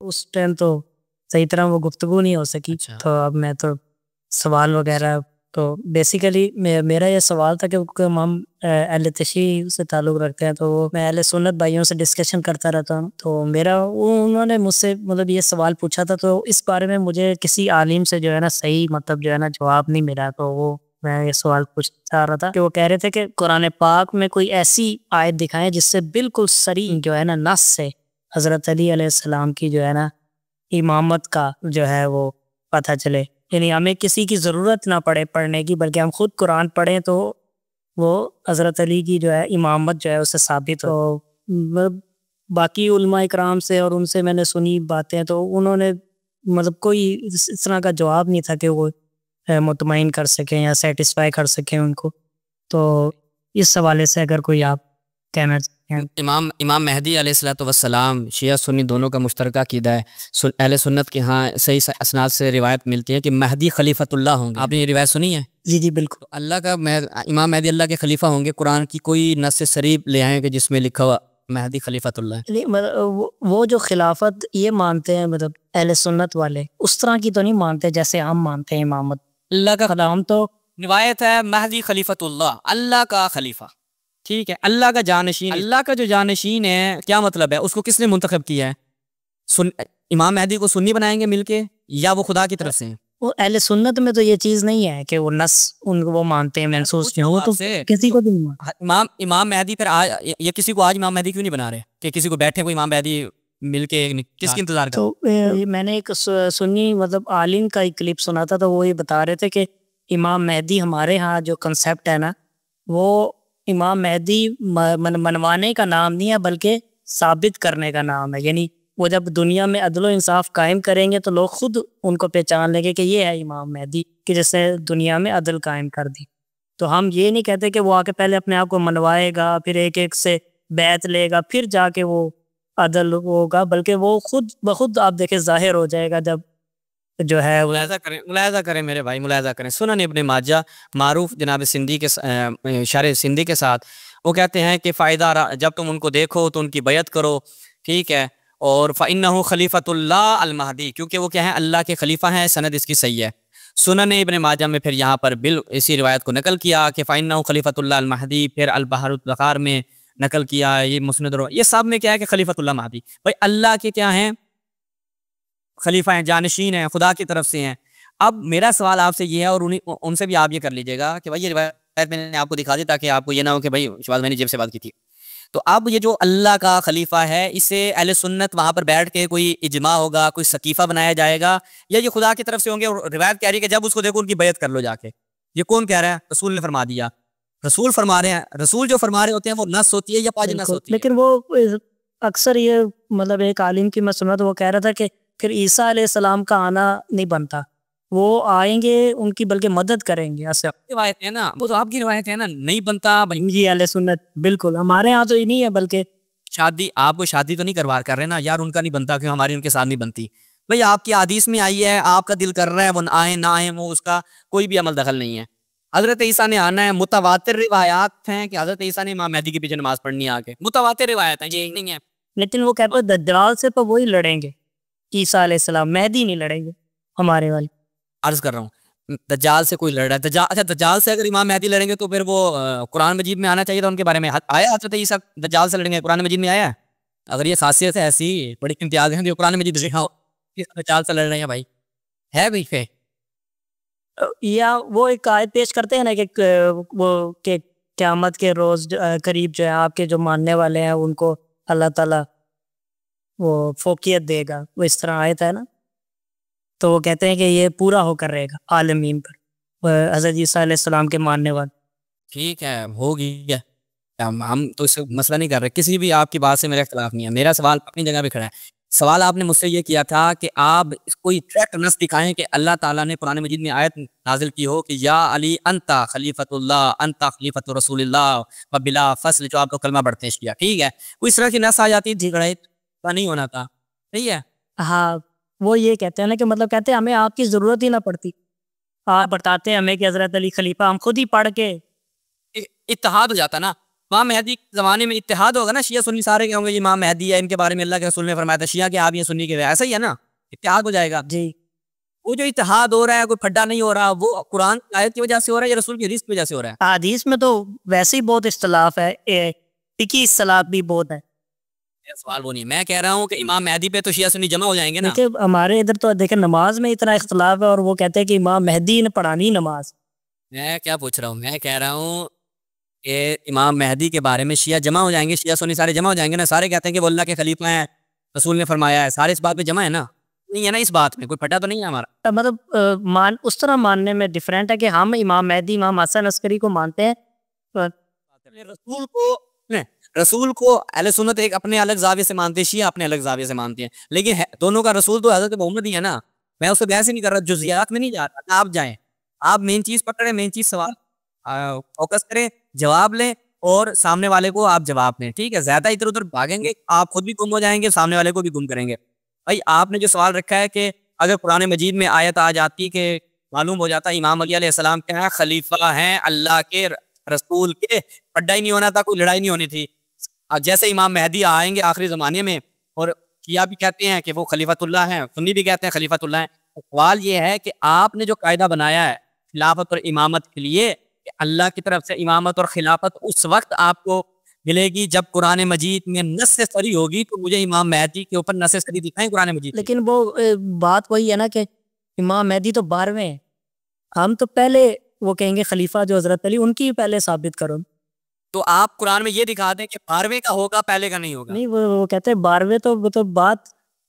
اس time تو صحیح طرح وہ گفتگو نہیں ہو سکی. تو اب میں تو سوال وغیرہ تو بیسیکلی میرا یہ سوال تھا کہ ہم اہل تشیع سے تعلق رکھتے ہیں تو میں اہل سنت بھائیوں سے ڈسکشن کرتا رہتا ہوں. تو انہوں نے مجھ سے مطلب یہ سوال پوچھا تھا تو اس بارے میں مجھے کسی عالم سے جو ہے نا صحیح مطلب جو ہے نا جواب نہیں ملا. تو وہ میں یہ سوال پوچھنا چاہ رہا تھا کہ وہ کہہ رہے تھے کہ قرآن پاک میں کوئی ایسی آیت دکھائیں جس سے بالکل صریح جو ہے نا نص سے حضرت علی علیہ السلام کی جو ہے نا امامت کا جو ہے وہ پتہ چلے. یعنی ہمیں کسی کی ضرورت نہ پڑے پڑھنے کی بلکہ ہم خود قرآن پڑھیں تو وہ حضرت علی کی جو ہے امامت جو ہے اسے ثابت ہو. باقی علماء اکرام سے اور ان سے میں نے سنی باتیں تو انہوں نے مطلب کوئی اس طرح کا جواب نہیں تھا کہ وہ مطمئن کر سکیں یا سیٹسفائی کر سکیں ان کو. تو اس حوالے سے اگر کوئی آپ کہنا چاہیں. امام مہدی علیہ الصلوۃ والسلام شیعہ سنی دونوں کا مشترکہ عقیدہ ہے. اہل سنت کے ہاں صحیح اسناد سے روایت ملتی ہے کہ مہدی خلیفۃ اللہ ہوں گے. آپ نے یہ روایت سنی ہے؟ جی جی بالکل. اللہ کا امام مہدی اللہ کے خلیفہ ہوں گے. قرآن کی کوئی نص صریح لے آئیں کہ جس میں لکھا ہوا مہدی خلیفۃ اللہ ہے. وہ جو خلافت یہ مانتے ہیں مطلب اہل سنت والے اس طرح کی تو نہیں مانتے جیسے ہم مانتے ہیں امامت. اللہ کا خلام تو روایت ہے مہدی خلیفۃ اللہ, اللہ کا خلیفہ. ٹھیک ہے, اللہ کا جانشین. اللہ کا جو جانشین ہے کیا مطلب ہے, اس کو کس نے منتخب کیا ہے؟ امام مہدی کو سنی بنائیں گے مل کے یا وہ خدا کی طرف سے ہیں؟ وہ اہل سنت میں تو یہ چیز نہیں ہے کہ وہ نص ان کو وہ مانتے ہیں محسوس کیا. وہ تو کسی کو امام مہدی پھر یہ کسی کو آج امام مہدی کیوں نہیں بنا رہے کہ کسی کو بیٹھے کوئی امام مہدی مل کے کس کی انتظار تو میں نے ایک سنی مطلب عالم کا ایک کلپ سنا تھا تو وہ یہ بتا رہے تھے کہ امام مہدی ہمارے ہاں جو کنسیپٹ ہے نا وہ امام مہدی منوانے کا نام نہیں ہے بلکہ ثابت کرنے کا نام ہے. یعنی وہ جب دنیا میں عدل و انصاف قائم کریں گے تو لوگ خود ان کو پہچان لیں گے کہ یہ ہے امام مہدی کہ جس نے دنیا میں عدل قائم کر دی. تو ہم یہ نہیں کہتے کہ وہ آ کے پہلے اپنے آپ کو منوائے گا پھر ایک ایک سے بیعت لے گا پھر جا کے وہ عدل ہوگا, بلکہ وہ خود بخود آپ دیکھیں ظاہر ہو جائے گا جب جو ہے. ملاحظہ کریں میرے بھائی, ملاحظہ کریں. سنن ابن ماجہ معروف جناب سندھی کے شارح سندھی کے ساتھ وہ کہتے ہیں کہ فائدہ جب تم ان کو دیکھو تو ان کی بیعت کرو. ٹھیک ہے, اور فإنہ خلیفۃ اللہ المہدی, کیونکہ وہ کیا ہیں اللہ کے خلیفہ ہیں. سند اس کی صحیح ہے. سنن ابن ماجہ میں پھر یہاں پر اسی روایت کو نقل کیا کہ فإنہ خلیفۃ اللہ المہدی, پھر البحر البخار میں نقل کیا. یہ مسند یہ سب میں کیا ہے کہ خلیفۃ اللہ مہدی بھائی اللہ کے کیا ہیں خلیفہ ہیں, جانشین ہیں, خدا کی طرف سے ہیں. اب میرا سوال آپ سے یہ ہے اور ان سے بھی آپ یہ کر لیجیے گا کہ بھائی یہ روایت میں نے آپ کو دکھا دی تاکہ آپ کو یہ نہ ہو کہ بھائی شاید میں نے جیب سے بات کی تھی. تو اب یہ جو اللہ کا خلیفہ ہے اسے اہل سنت وہاں پر بیٹھ کے کوئی اجماع ہوگا, کوئی سقیفہ بنایا جائے گا, یا یہ خدا کی طرف سے ہوں گے؟ اور روایت کہہ رہی ہے کہ جب اس کو دیکھو ان کی بیعت کر لو جا کے. یہ کون کہہ رہا ہے؟ رسول نے فرما دیا. رسول فرما رہے ہیں. رسول جو فرما رہے ہوتے ہیں وہ نص ہوتی ہے یا پاج نص ہوتی ہے؟ لیکن وہ اکثر یہ مطلب ایک عالم کی میں سنا تو وہ کہہ رہا تھا کہ پھر عیسیٰ علیہ السلام کا آنا نہیں بنتا, وہ آئیں گے ان کی بلکہ مدد کریں گے. ایسا روایت ہے نا, وہ تو آپ کی روایت ہے نا, نہیں بنتا. جی اہل سنت بالکل, ہمارے ہاں تو یہ نہیں ہے. بلکہ شادی آپ کو شادی تو نہیں کر رہے نا یار, ان کا نہیں بنتا کہ ہماری ان کے ساتھ نہیں بنتی. بھائی آپ کی حدیث میں آئی ہے, آپ کا دل کر رہا ہے وہ آئیں نہ آئیں, وہ اس کا کوئی بھی عمل دخل نہیں ہے. حضرت عیسیٰ نے آنا ہے, متواتر روایات ہیں کہ حضرت عیسیٰ نے امام مہدی کے پیچھے نماز پڑھنی ہے. آ کے متواتر روایت ہیں, یہ نہیں ہے. لیکن وہ کہتے ہیں دجال سے تو وہی لڑیں گے, عیسیٰ علیہ السلام, مہدی نہیں لڑیں گے ہمارے والے. عرض کر رہا ہوں دجال سے کوئی لڑ رہا ہے. اچھا دجال سے اگر امام مہدی لڑیں گے تو پھر وہ قرآن مجید میں آنا چاہیے تھا. ان کے بارے میں آیا حضرت عیسیٰ دجال سے لڑیں گے, قرآن مجید میں آیا ہے؟ اگر یہ خاصیت ہے ایسی بڑی امتیاز ہیں جو قرآن مجید دکھاؤ دجال سے لڑ رہے ہیں بھائی, ہے بھی پہ. یا وہ ایک آیت پیش کرتے ہیں نا کہ وہ کہ قیامت کے روز قریب جو ہے آپ کے جو ماننے والے ہیں ان کو اللہ تعالیٰ وہ فوقیت دے گا, وہ اس طرح آیت ہے نا. تو وہ کہتے ہیں کہ یہ پورا ہو کر رہے گا عالمین پر حضرت عیسیٰ علیہ السلام کے ماننے والے. ٹھیک ہے, ہوگی. ہم تو اس سے مسئلہ نہیں کر رہے, کسی بھی آپ کی بات سے میرا اختلاف نہیں ہے. میرا سوال اپنی جگہ پہ کھڑا ہے. سوال آپ نے مجھ سے یہ کیا تھا کہ آپ کوئی ٹریکٹ نص دکھائیں کہ اللہ تعالیٰ نے قرآن مجید میں آیت نازل کی ہو کہ یا علی انتا خلیفۃ اللہ انتا خلیفۃ رسول اللہ و بلا فصل, جو آپ کو کلمہ پڑھتے ہیں شیعہ. ٹھیک ہے, کوئی اس طرح کی نص آ جاتی تھی گڑھائی نہیں ہونا تھا. صحیح ہے. ہاں وہ یہ کہتے ہیں نا کہ مطلب کہتے ہیں ہمیں آپ کی ضرورت ہی نہ پڑتی, آپ بتاتے ہیں ہمیں کہ حضرت علی خلیفہ, ہم خود ہی پڑھ کے اتحاد ہو جاتا نا. امام مہدی کے زمانے میں اتحاد ہوگا نا, شیعہ سنی سارے کہیں گے یہ امام مہدی ہے, ان کے بارے میں اللہ کے رسول نے فرمایا تھا, شیعہ کے آپ یہ سنی کے, ایسا ہی ہے نا, اتحاد ہو جائے گا. جی وہ جو اتحاد ہو رہا ہے, کوئی پھڈا نہیں ہو رہا, وہ قرآن کی آیت کی وجہ سے ہو رہا ہے یا رسول کی حدیث کی وجہ سے ہو رہا ہے؟ حدیث میں تو ویسے ہی بہت اختلاف ہے, فقہی اصطلاحات بھی بہت ہے. سوال وہ نہیں, میں کہہ رہا ہوں کہ امام مہدی پہ تو شیعہ سنی جمع ہو جائیں گے نا. دیکھیں ہمارے ادھر تو دیکھیں نماز میں اتنا اختلاف ہے, اور وہ کہتے ہیں کہ امام مہدی نے پڑھانی نماز. میں کیا پوچھ رہا ہوں, میں کہہ رہا ہوں کہ امام مہدی کے بارے میں شیعہ جمع ہو جائیں گے, شیعہ سنی سارے جمع ہو جائیں گے نا, سارے کہتے ہیں کہ وہ اللہ کے خلیفہ ہیں, رسول نے فرمایا ہے, سارے اس بات پہ جمع ہے نا, نہیں ہے نا اس بات میں کوئی پھٹا تو نہیں ہے ہمارا. مطلب اس طرح ماننے میں ڈفرینٹ ہے کہ ہم امام مہدی امام حسن عسکری کو مانتے ہیں, رسول کو اہل سنت ایک اپنے الگ زاویے سے مانتے ہیں, شیعہ اپنے الگ زاویے سے مانتے ہیں, لیکن دونوں کا رسول تو حضرت محمد ہی ہے نا. میں اس سے بحث ہی نہیں کر رہا, جزیات میں نہیں جا رہا, آپ جائیں, آپ مین چیز پکڑیں, مین چیز سوال فوکس کریں, جواب لیں, اور سامنے والے کو آپ جواب دیں, ٹھیک ہے. زیادہ ادھر ادھر بھاگیں گے آپ خود بھی گم ہو جائیں گے, سامنے والے کو بھی گم کریں گے. بھائی آپ نے جو سوال رکھا ہے کہ اگر قرآن مجید میں آیت آ جاتی کہ معلوم ہو جاتا امام علی علیہ السلام کیا ہے, خلیفہ ہیں اللہ کے رسول کے, پڈا ہی نہیں ہونا تھا, کوئی لڑائی نہیں ہونی تھی. جیسے امام مہدی آئیں گے آخری زمانے میں, اور شیعہ بھی کہتے ہیں کہ وہ خلیفۃ اللہ ہیں, سنی بھی کہتے ہیں خلیفۃ اللہ ہیں. سوال یہ ہے کہ آپ نے جو قاعدہ بنایا ہے خلافت اور امامت کے لیے, کہ اللہ کی طرف سے امامت اور خلافت اس وقت آپ کو ملے گی جب قرآن مجید میں نص صریح ہوگی, تو مجھے امام مہدی کے اوپر نص صریح دکھائیں قرآن مجید. لیکن وہ بات وہی ہے نا کہ امام مہدی تو 12ویں ہیں, ہم تو پہلے وہ کہیں گے خلیفہ جو حضرت علی ان کی پہلے ثابت کرو. تو آپ قرآن میں یہ دکھا دیں کہ 12ویں کا ہوگا, پہلے کا نہیں ہوگا. نہیں وہ کہتے ہیں 12ویں تو وہ تو بات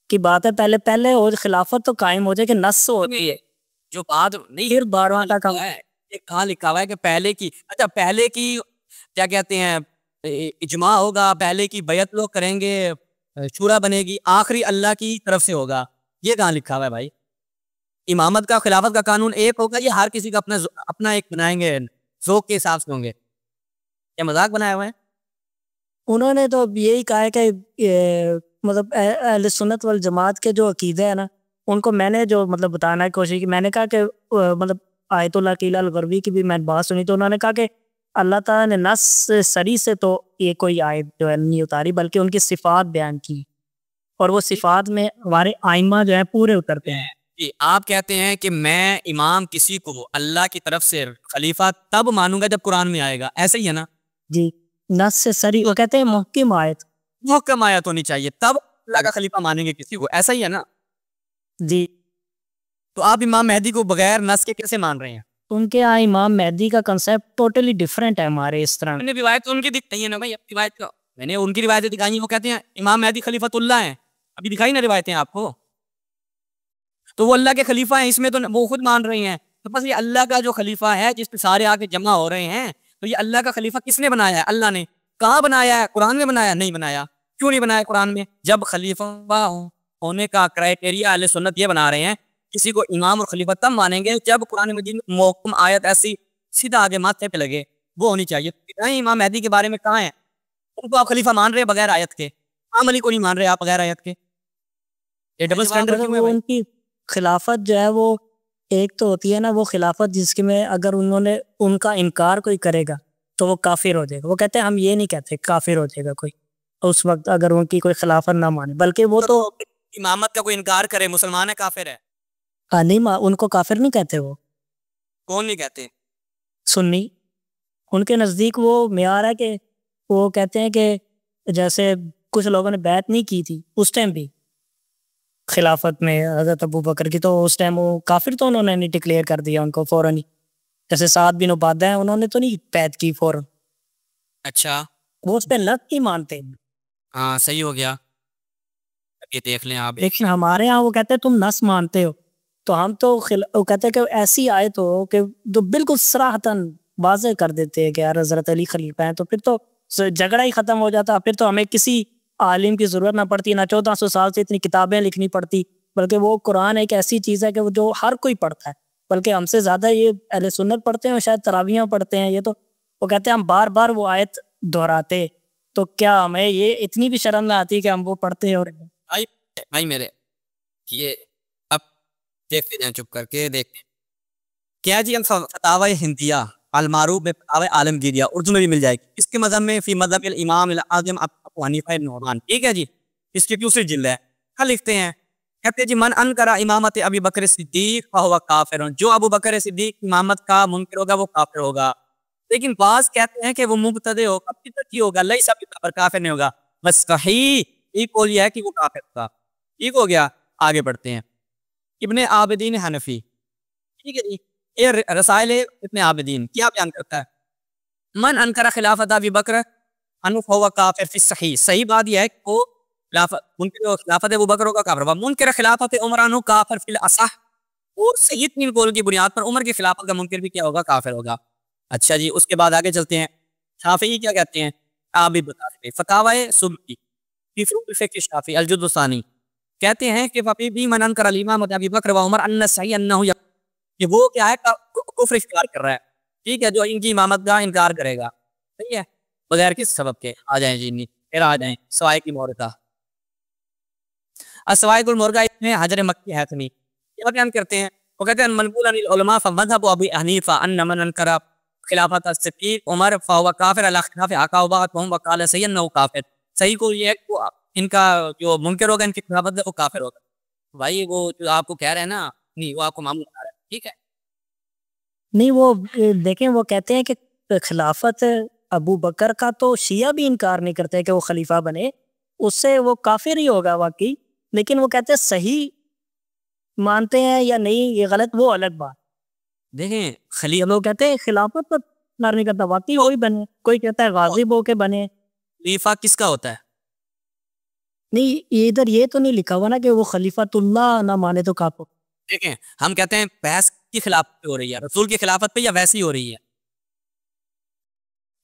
کی بات ہے, پہلے اور خلافت تو قائم ہو جائے کہ نص ہو یہ جو بات نہیں, پھر 12واں کا کام ہے کہاں لکھا ہوا ہے کہ پہلے کی, اچھا پہلے کی کیا کہتے ہیں اجماع ہوگا, پہلے کی بیعت لوگ کریں گے, شورا بنے گی, آخری اللہ کی طرف سے ہوگا, یہ کہاں لکھا ہوا ہے بھائی؟ امامت کا خلافت کا قانون ایک ہوگا, یہ ہر کسی کا اپنا ایک بنائیں گے, ذوق کے حساب سے ہوں گے, یہ مذاق بنایا ہوا ہے. انہوں نے تو یہی کہا ہے کہ مطلب اہل سنت والجماعت کے جو عقیدے ہیں نا, ان کو میں نے جو مطلب بتانا کی کوشش کی, میں نے کہا کہ مطلب آیت اللہ قیل الغروی کی بھی میں نے بات سنی, تو انہوں نے کہا کہ اللہ تعالیٰ نے نص صریح سے تو یہ کوئی آیت جو ہے نہیں اتاری, بلکہ ان کی صفات بیان کی, اور وہ صفات میں ہمارے آئمہ جو ہیں پورے اترتے ہیں. جی آپ کہتے ہیں کہ میں امام کسی کو اللہ کی طرف سے خلیفہ تب مانوں گا جب قرآن میں آئے گا, ایسا ہی ہے نا؟ جی نص صریح, وہ کہتے ہیں محکم آیت, محکم آیت ہونی چاہیے تب اللہ کا خلیفہ مانیں گے کسی کو, ایسا ہی ہے نا؟ جی تو آپ امام مہدی کو بغیر نص کے کیسے مان رہے ہیں؟ ان کے یہاں امام مہدی کا کنسیپٹ ٹوٹلی ڈفرینٹ ہے ہمارے اس طرح. میں نے روایت ان کی دکھائی ہے نا بھائی, روایت کا میں نے ان کی روایتیں دکھائی ہیں, وہ کہتے ہیں امام مہدی خلیفۃ اللہ ہیں, ابھی دکھائی نا روایتیں آپ کو, تو وہ اللہ کے خلیفہ ہیں, اس میں تو وہ خود مان رہی ہیں. تو بس یہ اللہ کا جو خلیفہ ہے جس پہ سارے آ کے جمع ہو رہے ہیں, تو یہ اللہ کا خلیفہ کس نے بنایا ہے؟ اللہ نے. کہاں بنایا ہے؟ قرآن میں بنایا؟ نہیں بنایا. کیوں نہیں بنایا قرآن میں؟ جب خلیفہ ہونے کا کرائٹیریا اہل سنت یہ بنا رہے ہیں, کسی کو امام اور خلیفہ تب مانیں گے جب قرآن مجید میں محکم آیت ایسی سیدھا آگے ماتھے پہ لگے, وہ ہونی چاہیے. امام مہدی کے بارے میں کہاں ہے, ان کو آپ خلیفہ مان رہے ہیں بغیر آیت کے, امام علی کو نہیں مان رہے آپ بغیر آیت کے, یہ ڈبل سٹینڈرڈ کیوں ہے بھائی؟ ان کی خلافت جو ہے وہ ایک تو ہوتی ہے نا, وہ خلافت جس کے میں اگر انہوں نے ان کا انکار کوئی کرے گا تو وہ کافر ہو جائے گا. وہ کہتے ہیں ہم یہ نہیں کہتے کافر ہو جائے گا کوئی اس وقت اگر ان کی کوئی خلافت نہ مانے, بلکہ وہ تو امامت کا کوئی انکار کرے مسلمان ہے کافر ہے؟ نہیں, ان کو کافر نہیں کہتے. وہ کون نہیں کہتے؟ سنی, ان کے نزدیک وہ معیار ہے کہ وہ کہتے ہیں کہ جیسے کچھ لوگوں نے بیعت نہیں کی تھی اس ٹائم بھی خلافت میں حضرت ابو بکر کی, تو اس ٹائم وہ کافر تو انہوں نے نہیں ڈکلیئر کر دیا ان کو فوراً ہی, جیسے سعد بن عبادہ ہیں, انہوں نے تو نہیں بیعت کی فوراً. اچھا, وہ اس پہ نت ہی مانتے. ہاں صحیح ہو گیا, یہ دیکھ لیں آپ. لیکن ہمارے ہاں وہ کہتے ہیں تم نس مانتے ہو, تو ہم تو وہ کہتے ہیں کہ ایسی آیت ہو کہ جو بالکل صراحتاً واضح کر دیتے ہیں کہ یار حضرت علی خلیفہ ہیں, تو پھر تو جھگڑا ہی ختم ہو جاتا. پھر تو ہمیں کسی عالم کی ضرورت نہ پڑتی, نہ 1400 سال سے اتنی کتابیں لکھنی پڑتی, بلکہ وہ قرآن ایک ایسی چیز ہے کہ وہ جو ہر کوئی پڑھتا ہے, بلکہ ہم سے زیادہ یہ اہل سنت پڑھتے ہیں اور شاید تراویحاں پڑھتے ہیں. یہ تو وہ کہتے ہیں ہم بار بار وہ آیت دہراتے, تو کیا ہمیں یہ اتنی بھی شرم نہ آتی کہ ہم وہ پڑھتے ہیں. اور بھائی میرے یہ اب دیکھتے جائیں, چپ کر کے دیکھتے کیا جی, ہم فتاوی ہندیہ المعروف میں عالمگیریہ اردو میں بھی مل جائے گی. اس کے مذہب میں فی مذہب الامام الاعظم ابو حنیفہ بن نعمان. ٹھیک ہے جی, اس کی دوسری جلد ہے. کیا لکھتے ہیں, کہتے ہیں جی من انکر امامت ابی بکر صدیق فہو کافر, جو ابو بکر صدیق امامت کا منکر ہوگا وہ کافر ہوگا. لیکن بعض کہتے ہیں کہ وہ مبتدع ہوگا, بدعتی ہوگا, لیس بکافر, کافر نہیں ہوگا. بس صحیح ایک قول یہ ہے کہ وہ کافر ہوگا. ٹھیک ہو گیا, آگے بڑھتے ہیں. ابن عابدین حنفی, ٹھیک ہے جی, یہ رسائل ابن عابدین کیا بیان کرتا ہے, من انکر خلافت ابی بکر انو فہو کافر فی صحیح. صحیح بات یہ ہے کہ وہ منکر خلافت ابو بکر ہوگا کافر ہوگا. منکر خلافت عمر انو کافر فی الاصح, اور صحیح تین قول کی بنیاد پر عمر کی خلافت کا منکر بھی کیا ہوگا, کافر ہوگا. اچھا جی, اس کے بعد آگے چلتے ہیں. شافعی کیا کہتے ہیں, آپ بھی بتا دیں. فتاوی سبکی فی فروع الفقہ الشافعی الجزء الثانی, کہتے ہیں کہ ففی بھی من انکر الامامۃ ابی بکر و عمر ان صحیح انہ, کہ وہ کیا ہے, کفر اختیار کر رہا ہے. ٹھیک ہے, جو ان کی امامت کا انکار کرے گا. صحیح ہے, بغیر کس سبب کے. آ جائیں جی, پھر آ جائیں سوائے کی مورکہ. السوائق المرغہ ابن حجر مکی حاتمی کیا بیان کرتے ہیں, وہ کہتے ہیں منقول عن العلماء فمذهب ابی حنیفہ ان من انکر خلافت الصدیق عمر فهو کافر علی خلاف عقابات وهم وقال صحیح انه کافر. صحیح کو یہ ہے کہ ان کا جو منکر ہوگا ان کی خلافت وہ کافر ہوگا. بھائی وہ جو آپ کو کہہ رہے ہیں نا, نہیں وہ آپ کو معمول بتا رہا ہے. ٹھیک ہے, نہیں وہ دیکھیں, وہ کہتے ہیں کہ خلافت ابو بکر کا تو شیعہ بھی انکار نہیں کرتے کہ وہ خلیفہ بنے, اس سے وہ کافر ہی ہوگا واقعی. لیکن وہ کہتے ہیں صحیح مانتے ہیں یا نہیں یہ غلط, وہ الگ بات. دیکھیں لوگ کہتے ہیں خلافت پر انکار نہیں کرتا, واقعی وہی بنے. کوئی کہتا ہے غازب ہو کے بنے. خلیفہ کس کا ہوتا ہے؟ نہیں ادھر یہ تو نہیں لکھا ہوا نا کہ وہ خلیفۃ اللہ نہ مانے تو کافر. دیکھیں ہم کہتے ہیں بحث کی خلافت پہ ہو رہی ہے, رسول کی خلافت پہ یا ویسی ہو رہی ہے؟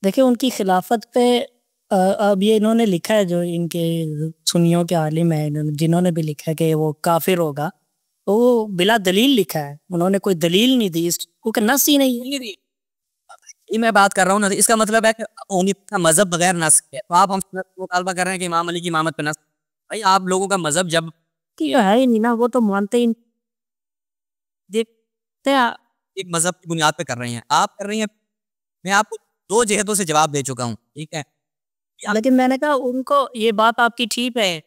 دیکھیں ان کی خلافت پہ اب یہ انہوں نے لکھا ہے, جو ان کے سنیوں کے عالم ہیں جنہوں نے بھی لکھا ہے کہ وہ کافر ہوگا, تو وہ بلا دلیل لکھا ہے. انہوں نے کوئی دلیل نہیں دی, کیونکہ نص ہی نہیں ہے. یہ میں بات کر رہا ہوں نا, اس کا مطلب ہے کہ ان کا مذہب بغیر نص ہے. تو آپ ہم مطالبہ کر رہے ہیں کہ امام علی کی امامت پہ نص. بھائی آپ لوگوں کا مذہب جب کہ ہے ہی نہیں نا, وہ تو مانتے ہی نہیں. دیکھتے ہیں ایک مذہب کی بنیاد پہ کر رہے ہیں, آپ کر رہی ہیں. میں آپ کو 2 جہتوں سے جواب دے چکا ہوں. ٹھیک ہے, لیکن میں نے کہا ان کو یہ بات آپ کی ٹھیک ہے.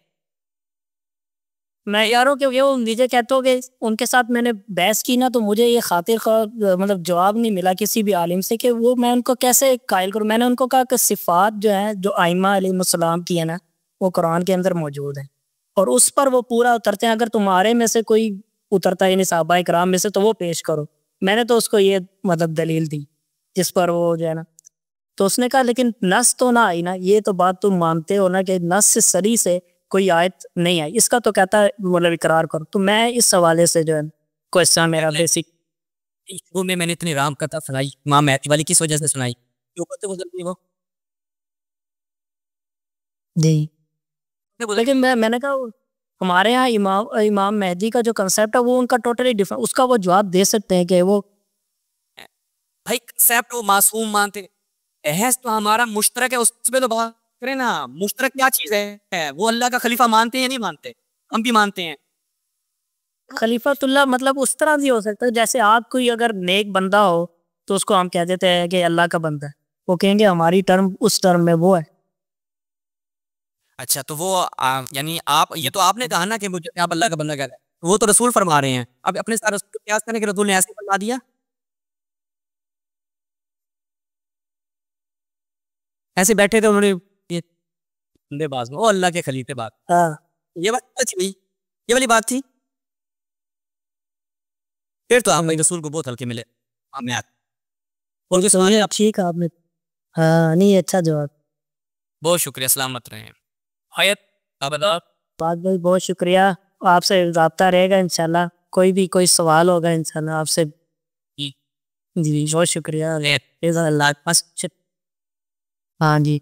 میں یاروں کہ وہ مجھے کہتے ہو کہ ان کے ساتھ میں نے بحث کی نا, تو مجھے یہ خاطر خواہ مطلب جواب نہیں ملا کسی بھی عالم سے کہ وہ میں ان کو کیسے قائل کروں. میں نے ان کو کہا کہ صفات جو ہیں جو ائمہ علیہ السلام کی ہیں نا, وہ قرآن کے اندر موجود ہیں اور اس پر وہ پورا اترتے ہیں. اگر تمہارے میں سے کوئی اترتا ہے, یعنی صحابہ کرام میں سے, تو وہ پیش کرو. میں نے تو اس کو یہ مطلب دلیل دی جس پر وہ جو ہے نا, تو اس نے کہا لیکن نص تو نہ آئی نا. یہ تو بات تم مانتے ہو نا کہ نص سے سری سے کوئی آیت نہیں آئی, اس کا تو کہتا ہے مطلب اقرار کرو. تو میں اس حوالے سے جو ہے کوشچن میرا بیسک, شروع میں نے اتنی رام کتھا سنائی امام مہدی والی کس وجہ سے سنائی, وہ جی. لیکن میں نے کہا ہمارے ہاں امام مہدی کا جو کنسیپٹ ہے وہ ان کا ٹوٹلی ڈفرنٹ. اس کا وہ جواب دے سکتے ہیں کہ وہ بھائی کنسیپٹ وہ معصوم مانتے, احس تو ہمارا مشترک ہے, اس پہ تو بات کریں نا. مشترک کیا چیز ہے, وہ اللہ کا خلیفہ مانتے ہیں یا نہیں مانتے؟ ہم بھی مانتے ہیں. خلیفۃ اللہ مطلب اس طرح بھی ہو سکتا ہے جیسے آپ کوئی اگر نیک بندہ ہو تو اس کو ہم کہہ دیتے ہیں کہ اللہ کا بندہ ہے, وہ کہیں گے ہماری ٹرم اس ٹرم میں وہ ہے. اچھا تو وہ یعنی آپ یہ تو آپ نے کہا نا کہ آپ اللہ کا بندہ کہتے ہیں, وہ تو رسول فرما رہے ہیں. اب اپنے ساتھ رسول قیاس کرنے کے رسول نے ایسے فرما دیا, ایسے بیٹھے تھے انہوں نے یہ بندے باز میں, وہ اللہ کے خلیفے بات. ہاں یہ بات تھی, یہ والی بات تھی. پھر تو ہم رسول کو بہت ہلکے ملے. اب ٹھیک ہے آپ نے, ہاں نہیں اچھا جواب. بہت شکریہ, سلامت رہیں. حیات بات بھائی بہت شکریہ. آپ سے رابطہ رہے گا انشاءاللہ. کوئی سوال ہوگا انشاءاللہ آپ سے. جی بہت شکریہ. ہاں جی.